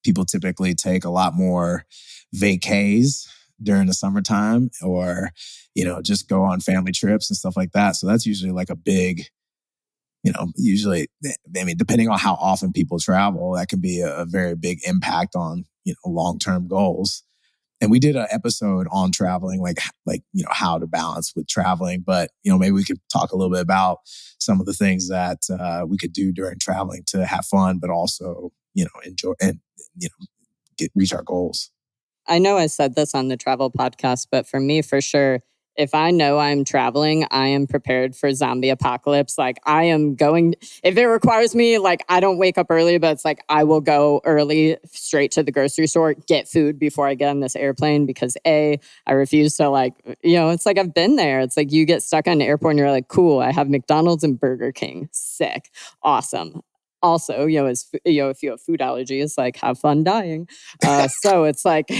people typically take a lot more vacays during the summertime or, just go on family trips and stuff like that. So that's usually like a big, usually, I mean, depending on how often people travel, that can be a very big impact on, long-term goals. And we did an episode on traveling, like, how to balance with traveling. But, maybe we could talk a little bit about some of the things that we could do during traveling to have fun, but also, enjoy and, reach our goals. I know I said this on the travel podcast, but for me, for sure, if I know I'm traveling, I am prepared for zombie apocalypse. Like I am going, if it requires me, like I don't wake up early, but it's like I will go early straight to the grocery store, get food before I get on this airplane because I refuse to it's like I've been there. It's like you get stuck on an airport and you're like, cool, I have McDonald's and Burger King. Sick. Awesome. Also, if you have food allergies, like have fun dying. So it's like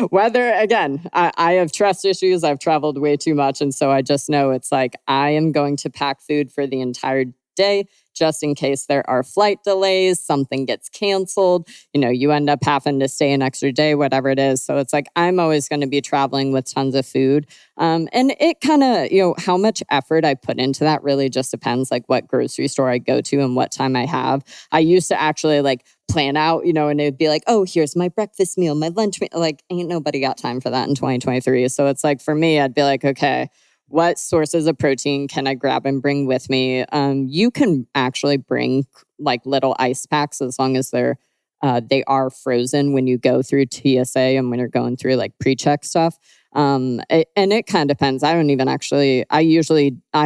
whether, again, I have trust issues. I've traveled way too much. And so I just know it's like I am going to pack food for the entire day just in case there are flight delays, something gets canceled, you end up having to stay an extra day, whatever it is. So it's like I'm always going to be traveling with tons of food. And it kind of, how much effort I put into that really just depends like what grocery store I go to and what time I have. I used to actually plan out, and it'd be like, oh, here's my breakfast meal, my lunch meal. Like ain't nobody got time for that in 2023. So it's like, for me, I'd be like, okay, what sources of protein can I grab and bring with me? You can actually bring like little ice packs as long as they are frozen when you go through TSA and when you're going through like pre-check stuff. And it kind of depends. I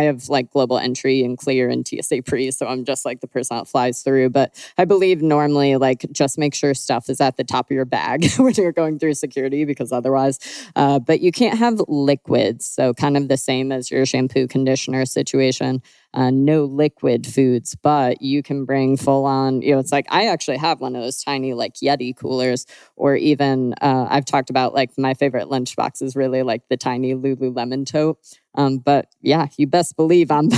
have like global entry and clear and TSA pre, so I'm just like the person that flies through. But I believe normally like just make sure stuff is at the top of your bag when you're going through security because otherwise, but you can't have liquids. So kind of the same as your shampoo conditioner situation. No liquid foods, but you can bring full on, it's like I actually have one of those tiny like Yeti coolers, or even I've talked about like my favorite lunchbox is really like the tiny Lululemon tote. But yeah, you best believe I'm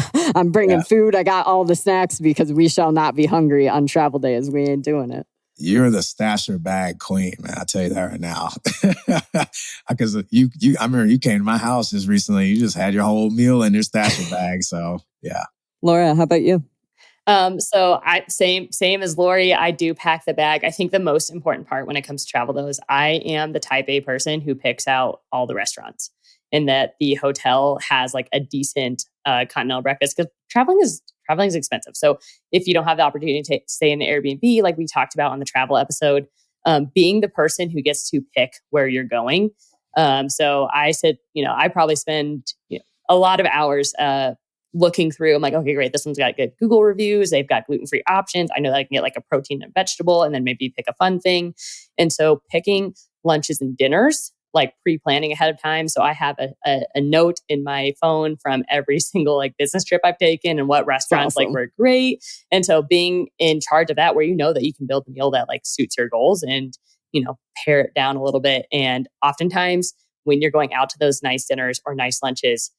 bringing food. I got all the snacks because we shall not be hungry on travel days. We ain't doing it. You're the stasher bag queen, man. I'll tell you that right now. Because I remember you came to my house just recently. You just had your whole meal in your stasher bag. So yeah. Laura, how about you? So same as Lori, I do pack the bag. I think the most important part when it comes to travel though is I am the type A person who picks out all the restaurants and that the hotel has like a decent continental breakfast because traveling is expensive. So if you don't have the opportunity to stay in an Airbnb, like we talked about on the travel episode, being the person who gets to pick where you're going. So I said, I probably spend a lot of hours looking through. I'm like, okay, great. This one's got good Google reviews. They've got gluten-free options. I know that I can get like a protein and vegetable and then maybe pick a fun thing. And so picking lunches and dinners, like pre-planning ahead of time. So I have a note in my phone from every single like business trip I've taken and what restaurants like were great. And so being in charge of that, where you know that you can build a meal that like suits your goals and, pare it down a little bit. And oftentimes when you're going out to those nice dinners or nice lunches,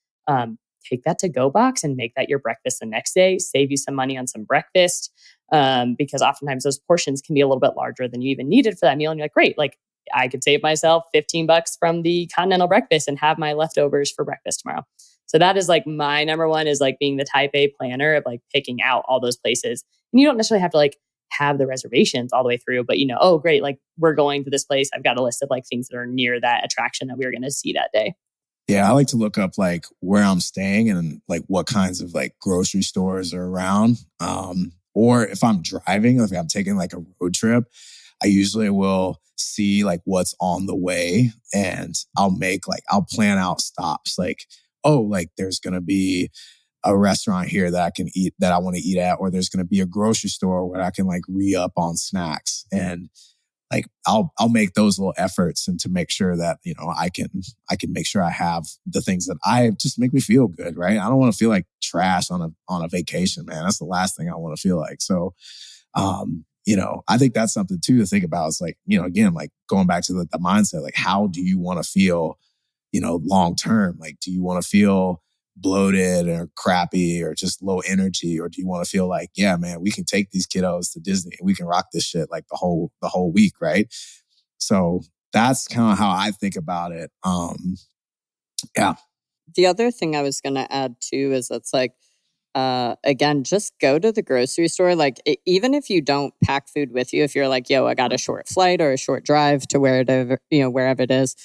take that to-go box and make that your breakfast the next day. Save you some money on some breakfast because oftentimes those portions can be a little bit larger than you even needed for that meal. And you're like, great, like I could save myself $15 from the continental breakfast and have my leftovers for breakfast tomorrow. So that is like my number one is like being the type A planner of like picking out all those places. And you don't necessarily have to like have the reservations all the way through, but oh, great, like we're going to this place. I've got a list of like things that are near that attraction that we were going to see that day. Yeah, I like to look up like where I'm staying and like what kinds of like grocery stores are around. Or if I'm driving, if I'm taking like a road trip, I usually will see like what's on the way and I'll plan out stops like, oh, like there's going to be a restaurant here that I can eat, that I want to eat at, or there's going to be a grocery store where I can like re-up on snacks. And like I'll make those little efforts and to make sure that, I can make sure I have the things that I just make me feel good, right? I don't want to feel like trash on a vacation, man. That's the last thing I want to feel like. So, I think that's something too to think about. It's like, again, like going back to the mindset, like how do you want to feel, long term? Like, do you want to feel bloated or crappy or just low energy? Or do you want to feel like, yeah, man, we can take these kiddos to Disney and we can rock this shit like the whole week, right? So that's kind of how I think about it. Yeah. The other thing I was going to add too is it's like, again, just go to the grocery store. Like, even if you don't pack food with you, if you're like, yo, I got a short flight or a short drive to wherever, wherever it is,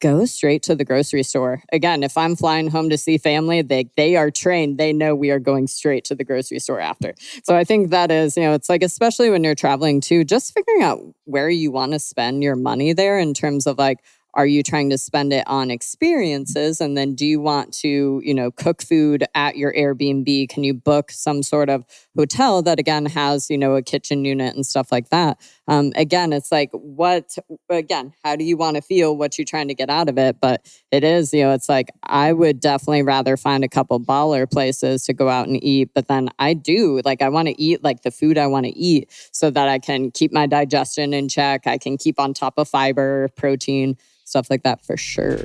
go straight to the grocery store. Again, if I'm flying home to see family, they are trained. They know we are going straight to the grocery store after. So I think that is, it's like, especially when you're traveling too, just figuring out where you want to spend your money there in terms of like, are you trying to spend it on experiences? And then do you want to, cook food at your Airbnb? Can you book some sort of hotel that again has, a kitchen unit and stuff like that? Again, it's like, how do you want to feel? What you're trying to get out of it? But it is, it's like, I would definitely rather find a couple baller places to go out and eat. But then I want to eat like the food I want to eat so that I can keep my digestion in check. I can keep on top of fiber, protein, stuff like that for sure.